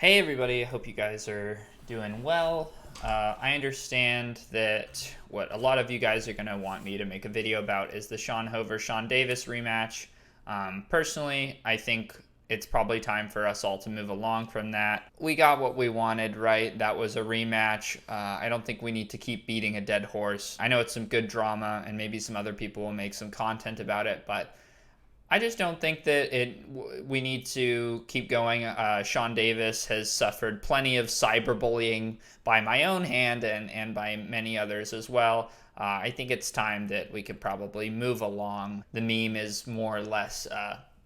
Hey everybody, I hope you guys are doing well. I understand that what a lot of you guys are going to want me to make a video about is the Sean Hover-Sean Davis rematch. Personally, I think it's probably time for us all to move along from that. We got what we wanted, right? That was a rematch. I don't think we need to keep beating a dead horse. I know it's some good drama and maybe some other people will make some content about it, but I just don't think that we need to keep going. Sean Davis has suffered plenty of cyberbullying by my own hand and by many others as well. I think it's time that we could probably move along. The meme is more or less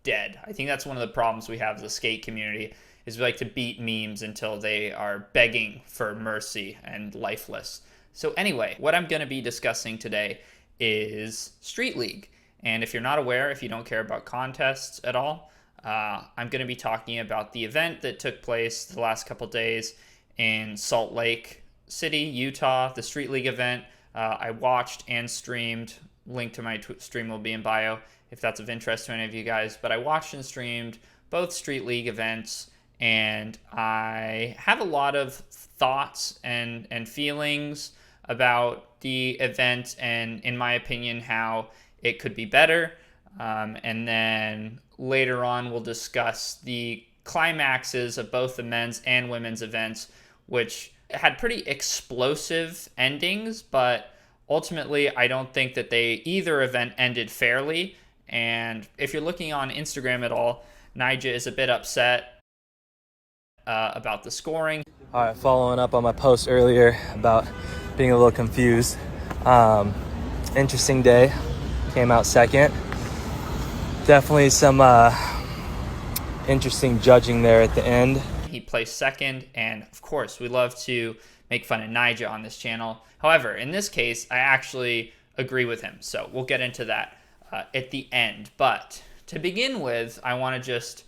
dead. I think that's one of the problems we have as a skate community is we like to beat memes until they are begging for mercy and lifeless. So anyway, what I'm going to be discussing today is Street League. And if you're not aware, if you don't care about contests at all, I'm going to be talking about the event that took place the last couple days in Salt Lake City, Utah, the Street League event. I watched and streamed. Link to my stream will be in bio if that's of interest to any of you guys. But I watched and streamed both Street League events, and I have a lot of thoughts and feelings about the event and, in my opinion, how it could be better. And then later on, we'll discuss the climaxes of both the men's and women's events, which had pretty explosive endings, but ultimately, I don't think that either event ended fairly. And if you're looking on Instagram at all, Nyjah is a bit upset about the scoring. All right, following up on my post earlier about being a little confused. Interesting day. Came out second. Definitely some interesting judging there at the end. He placed second, and of course, we love to make fun of Nyjah on this channel. However, in this case, I actually agree with him, so we'll get into that at the end. But to begin with, I want to just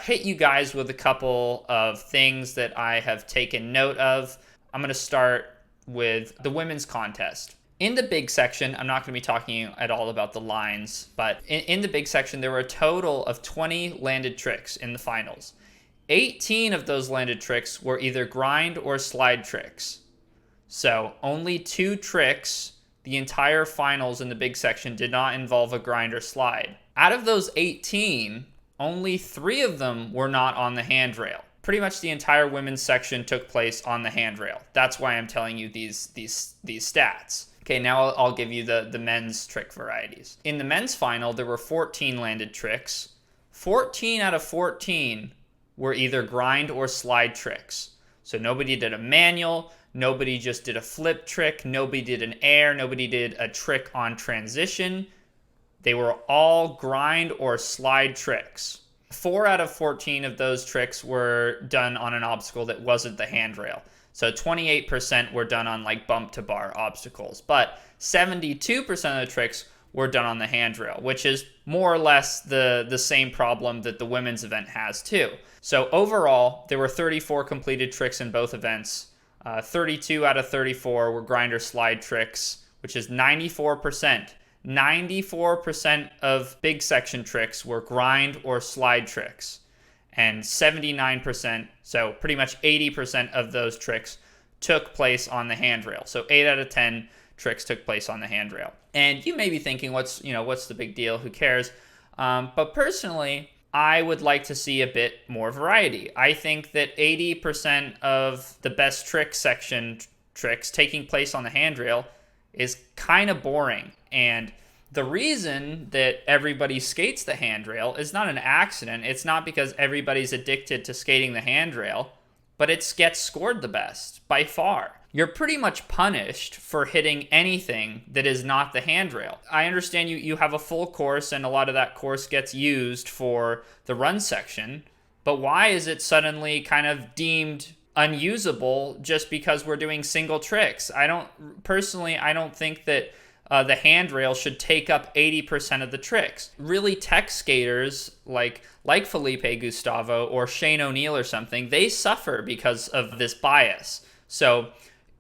hit you guys with a couple of things that I have taken note of. I'm going to start with the women's contest. In the big section, I'm not going to be talking at all about the lines, but in the big section, there were a total of 20 landed tricks in the finals. 18 of those landed tricks were either grind or slide tricks. So only 2 tricks, the entire finals in the big section, did not involve a grind or slide. Out of those 18, only 3 of them were not on the handrail. Pretty much the entire women's section took place on the handrail. That's why I'm telling you these stats. Okay, now I'll give you the men's trick varieties. In the men's final, there were 14 landed tricks. 14 out of 14 were either grind or slide tricks. So nobody did a manual, nobody just did a flip trick, nobody did an air, nobody did a trick on transition. They were all grind or slide tricks. 4 out of 14 of those tricks were done on an obstacle that wasn't the handrail. So 28% were done on like bump to bar obstacles, but 72% of the tricks were done on the handrail, which is more or less the same problem that the women's event has too. So overall, there were 34 completed tricks in both events. 32 out of 34 were grind or slide tricks, which is 94%. 94% of big section tricks were grind or slide tricks. And 79%, so pretty much 80% of those tricks took place on the handrail. So 8 out of 10 tricks took place on the handrail. And you may be thinking, what's the big deal? Who cares? But personally, I would like to see a bit more variety. I think that 80% of the best trick section tricks taking place on the handrail is kind of boring. And the reason that everybody skates the handrail is not an accident. It's not because everybody's addicted to skating the handrail, but it gets scored the best by far. You're pretty much punished for hitting anything that is not the handrail. I understand you have a full course and a lot of that course gets used for the run section, but why is it suddenly kind of deemed unusable just because we're doing single tricks? I don't think that the handrail should take up 80% of the tricks. Really, tech skaters like Felipe Gustavo or Shane O'Neill or something, they suffer because of this bias. So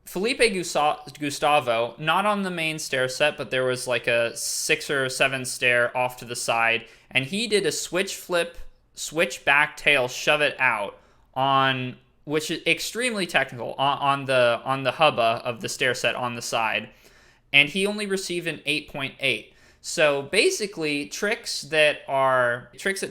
Felipe Gustavo, not on the main stair set, but there was like a 6 or 7 stair off to the side, and he did a switch flip, switch back tail, shove it out on, which is extremely technical, on the hubba of the stair set on the side, and he only received an 8.8. So basically, tricks that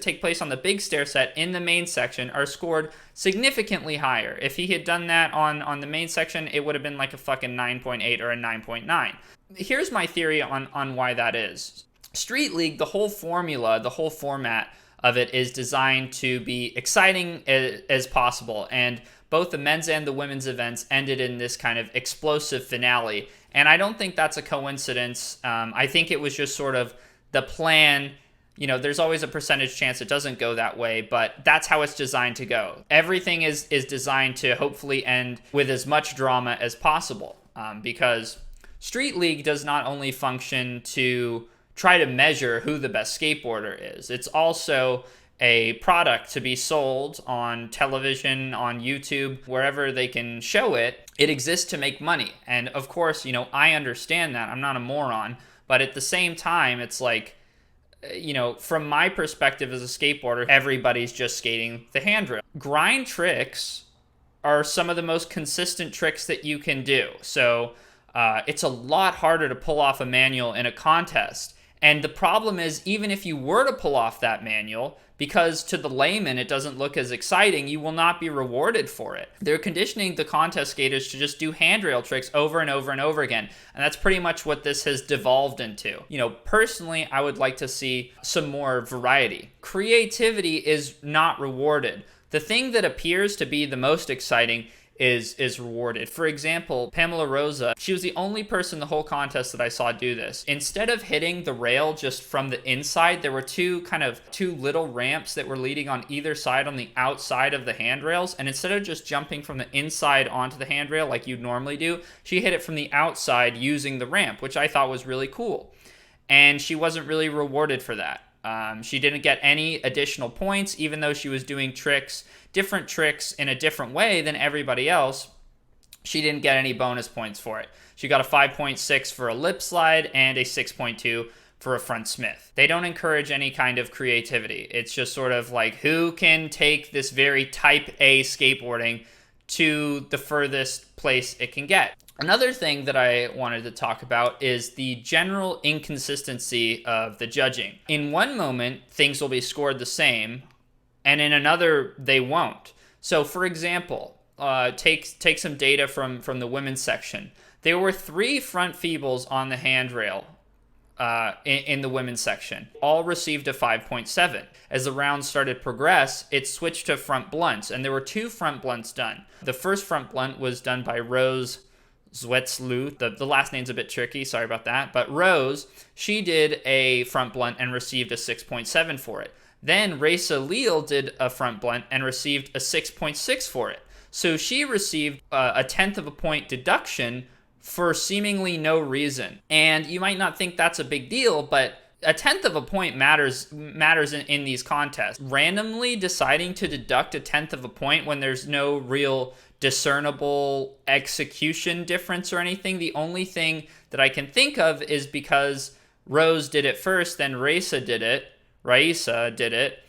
take place on the big stair set in the main section are scored significantly higher. If he had done that on the main section, it would have been like a fucking 9.8 or a 9.9. Here's my theory on why that is. Street League, the whole formula, the whole format of it is designed to be exciting as possible, and both the men's and the women's events ended in this kind of explosive finale. And I don't think that's a coincidence. I think it was just sort of the plan. You know, there's always a percentage chance it doesn't go that way, but that's how it's designed to go. Everything is designed to hopefully end with as much drama as possible, because Street League does not only function to try to measure who the best skateboarder is, it's also a product to be sold on television, on YouTube, wherever they can show it. It exists to make money. And of course, you know, I understand that. I'm not a moron. But at the same time, it's like, you know, from my perspective as a skateboarder, everybody's just skating the handrail. Grind tricks are some of the most consistent tricks that you can do. So it's a lot harder to pull off a manual in a contest. And the problem is, even if you were to pull off that manual, because to the layman it doesn't look as exciting, you will not be rewarded for it. They're conditioning the contest skaters to just do handrail tricks over and over and over again. And that's pretty much what this has devolved into. You know, personally, I would like to see some more variety. Creativity is not rewarded. The thing that appears to be the most exciting is rewarded. For example, Pamela Rosa, she was the only person the whole contest that I saw do this. Instead of hitting the rail just from the inside, there were two little ramps that were leading on either side on the outside of the handrails, and instead of just jumping from the inside onto the handrail like you'd normally do, she hit it from the outside using the ramp, which I thought was really cool. And she wasn't really rewarded for that. She didn't get any additional points, even though she was doing different tricks in a different way than everybody else. She didn't get any bonus points for it. She got a 5.6 for a lip slide and a 6.2 for a front Smith. They don't encourage any kind of creativity. It's just sort of like, who can take this very type A skateboarding to the furthest place it can get. Another thing that I wanted to talk about is the general inconsistency of the judging. In one moment, things will be scored the same, and in another, they won't. So, for example, take some data from the women's section. There were 3 front feebles on the handrail in the women's section. All received a 5.7. As the round started to progress, it switched to front blunts, and there were 2 front blunts done. The first front blunt was done by Rose Zwetslu. The last name's a bit tricky, sorry about that. But Rose, she did a front blunt and received a 6.7 for it. Then Raisa Leal did a front blunt and received a 6.6 for it. So she received a 1/10 of a point deduction for seemingly no reason. And you might not think that's a big deal, but a 1/10 of a point matters in these contests. Randomly deciding to deduct a 1/10 of a point when there's no real discernible execution difference or anything. The only thing that I can think of is because Rose did it first, then Raisa did it,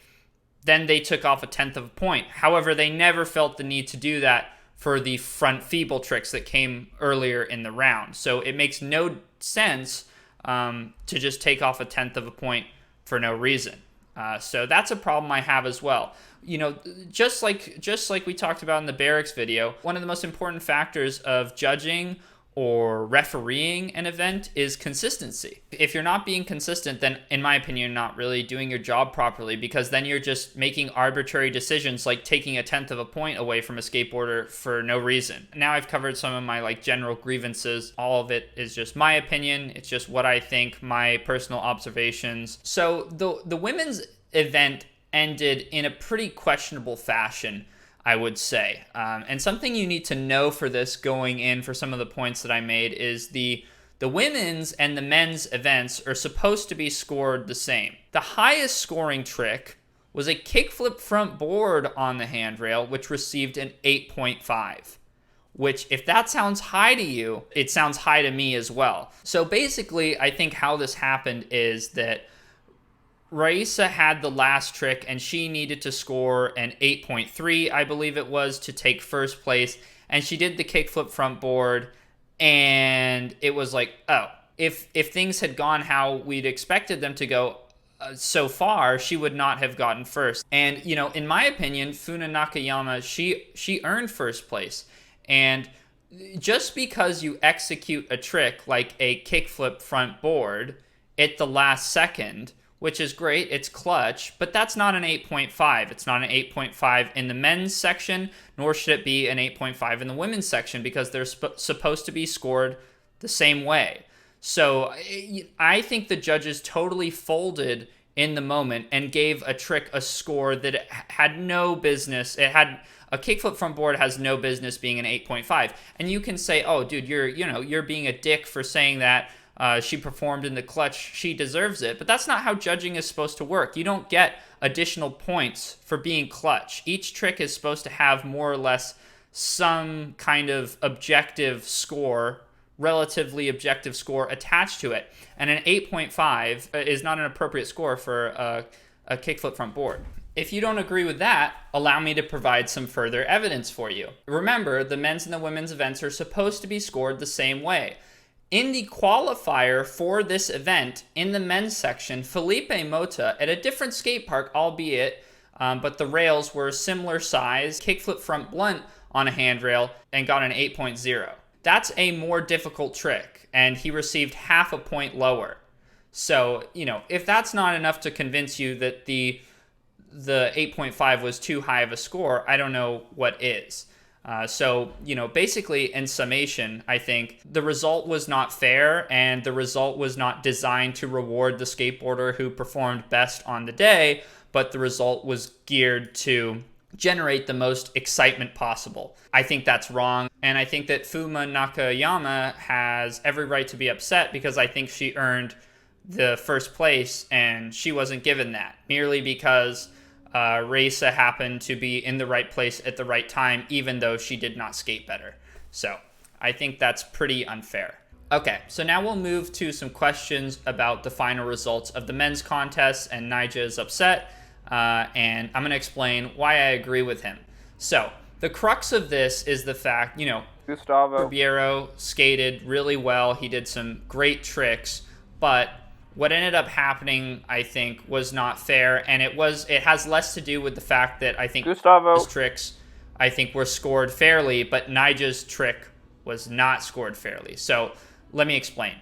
then they took off a 1/10 of a point. However, they never felt the need to do that for the front feeble tricks that came earlier in the round. So it makes no sense to just take off a 1/10 of a point for no reason. So that's a problem I have as well. You know, just like we talked about in the Barracks video, one of the most important factors of judging or refereeing an event is consistency. If you're not being consistent, then in my opinion, you're not really doing your job properly, because then you're just making arbitrary decisions like taking a 1/10 of a point away from a skateboarder for no reason. Now I've covered some of my general grievances. All of it is just my opinion. It's just what I think, my personal observations. So the women's event ended in a pretty questionable fashion, I would say. And something you need to know for this going in for some of the points that I made is the women's and the men's events are supposed to be scored the same. The highest scoring trick was a kickflip front board on the handrail, which received an 8.5. Which, if that sounds high to you, it sounds high to me as well. So basically, I think how this happened is that Raisa had the last trick, and she needed to score an 8.3, I believe it was, to take first place. And she did the kickflip front board, and it was like, oh, if things had gone how we'd expected them to go so far, she would not have gotten first. And, you know, in my opinion, Funa Nakayama, she earned first place. And just because you execute a trick like a kickflip front board at the last second, which is great, it's clutch, but that's not an 8.5. It's not an 8.5 in the men's section, nor should it be an 8.5 in the women's section, because they're supposed to be scored the same way. So I think the judges totally folded in the moment and gave a trick a score that it had no business. It had a kickflip front board has no business being an 8.5. And you can say, "Oh, dude, you're being a dick for saying that. She performed in the clutch. She deserves it." But that's not how judging is supposed to work. You don't get additional points for being clutch. Each trick is supposed to have more or less some kind of objective score, relatively objective score attached to it. And an 8.5 is not an appropriate score for a kickflip front board. If you don't agree with that, allow me to provide some further evidence for you. Remember, the men's and the women's events are supposed to be scored the same way. In the qualifier for this event, in the men's section, Felipe Mota, at a different skate park, albeit, but the rails were similar size, kickflip front blunt on a handrail, and got an 8.0. That's a more difficult trick, and he received half a point lower. So, you know, if that's not enough to convince you that the 8.5 was too high of a score, I don't know what is. So, you know, basically in summation, I think the result was not fair, and the result was not designed to reward the skateboarder who performed best on the day, but the result was geared to generate the most excitement possible. I think that's wrong, and I think that Fuma Nakayama has every right to be upset, because I think she earned the first place and she wasn't given that merely because Raisa happened to be in the right place at the right time, even though she did not skate better. So I think that's pretty unfair. Okay, so now we'll move to some questions about the final results of the men's contest, and Nyjah is upset, and I'm going to explain why I agree with him. So the crux of this is the fact, you know, Gustavo Ribeiro skated really well. He did some great tricks, but what ended up happening, I think, was not fair, and it has less to do with the fact that I think Gustavo's tricks, I think, were scored fairly, but Nyjah's trick was not scored fairly. So let me explain.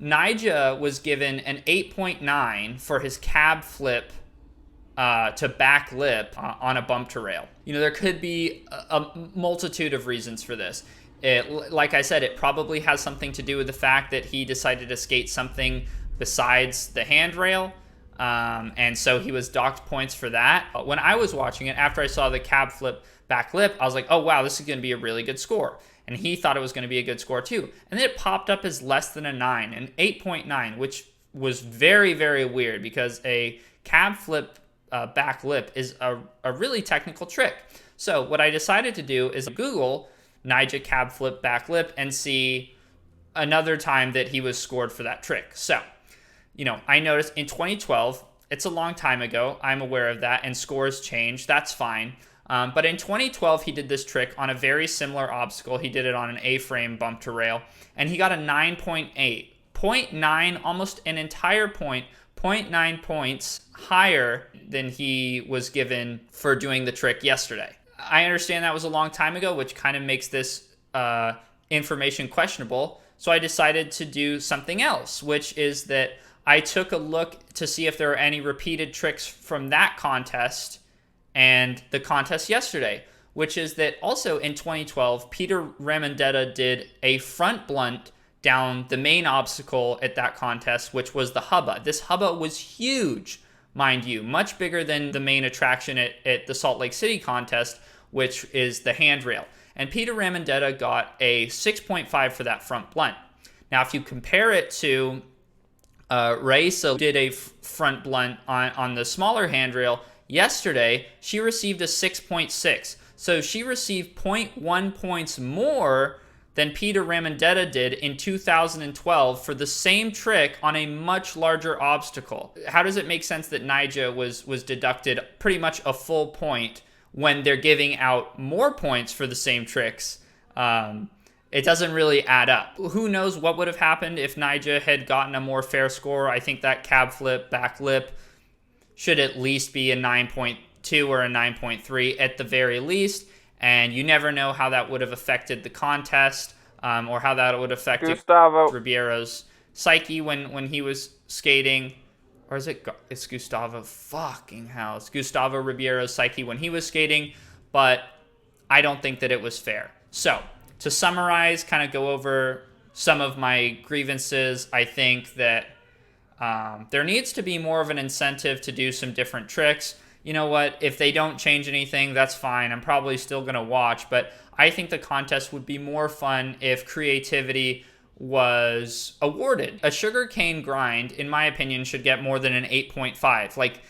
Nyjah was given an 8.9 for his cab flip to back lip on a bump to rail. You know, there could be a multitude of reasons for this. Like I said, it probably has something to do with the fact that he decided to skate something besides the handrail, and so he was docked points for that. When I was watching it, after I saw the cab flip back lip, I was like, oh wow, this is going to be a really good score. And he thought it was going to be a good score too. And then it popped up as less than a 9, an 8.9, which was very, very weird, because a cab flip back lip is a really technical trick. So what I decided to do is Google Nyjah cab flip back lip and see another time that he was scored for that trick. So, you know, I noticed in 2012, it's a long time ago, I'm aware of that, and scores change, that's fine. But in 2012, he did this trick on a very similar obstacle. He did it on an A-frame bump to rail, and he got a 9.8. 0.9, almost an entire point, 0.9 points higher than he was given for doing the trick yesterday. I understand that was a long time ago, which kind of makes this information questionable. So I decided to do something else, which is that I took a look to see if there are any repeated tricks from that contest and the contest yesterday, which is that also in 2012, Peter Ramondetta did a front blunt down the main obstacle at that contest, which was the hubba. This hubba was huge, mind you, much bigger than the main attraction at the Salt Lake City contest, which is the handrail. And Peter Ramondetta got a 6.5 for that front blunt. Now, if you compare it to Raisa did a front blunt on the smaller handrail yesterday, she received a 6.6. So she received 0.1 points more than Peter Ramondetta did in 2012 for the same trick on a much larger obstacle. How does it make sense that Nyjah was deducted pretty much a full point when they're giving out more points for the same tricks? It doesn't really add up. Who knows what would have happened if Nyjah had gotten a more fair score? I think that cab flip, back lip should at least be a 9.2 or a 9.3 at the very least. And you never know how that would have affected the contest, or how that would affect Gustavo Ribeiro's psyche when he was skating. Or is it? It's Gustavo. Fucking hell. It's Gustavo Ribeiro's psyche when he was skating. But I don't think that it was fair. So, to summarize, kind of go over some of my grievances, I think that there needs to be more of an incentive to do some different tricks. You know what? If they don't change anything, that's fine. I'm probably still going to watch, but I think the contest would be more fun if creativity was awarded. A sugarcane grind, in my opinion, should get more than an 8.5. Like,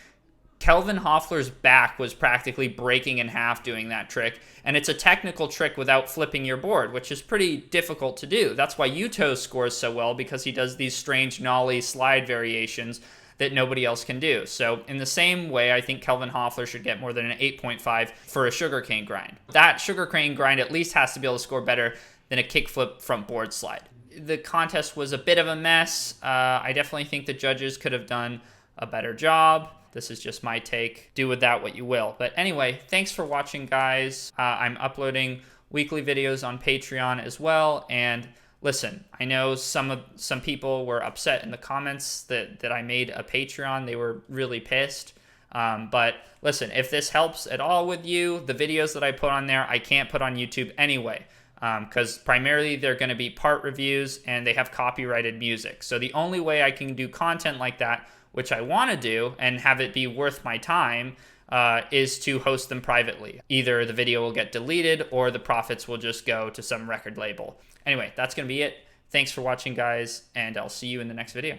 Kelvin Hoffler's back was practically breaking in half doing that trick, and it's a technical trick without flipping your board, which is pretty difficult to do. That's why Yuto scores so well, because he does these strange nollie slide variations that nobody else can do. So in the same way, I think Kelvin Hoffler should get more than an 8.5 for a sugarcane grind. That sugarcane grind at least has to be able to score better than a kickflip front board slide. The contest was a bit of a mess. I definitely think the judges could have done a better job. This is just my take. Do with that what you will. But anyway, thanks for watching, guys. I'm uploading weekly videos on Patreon as well, and listen, I know some people were upset in the comments that I made a Patreon. They were really pissed. But listen, if this helps at all with you, the videos that I put on there, I can't put on YouTube anyway, because primarily they're going to be part reviews and they have copyrighted music. So the only way I can do content like that, which I want to do and have it be worth my time, is to host them privately. Either the video will get deleted or the profits will just go to some record label. Anyway, that's going to be it. Thanks for watching, guys, and I'll see you in the next video.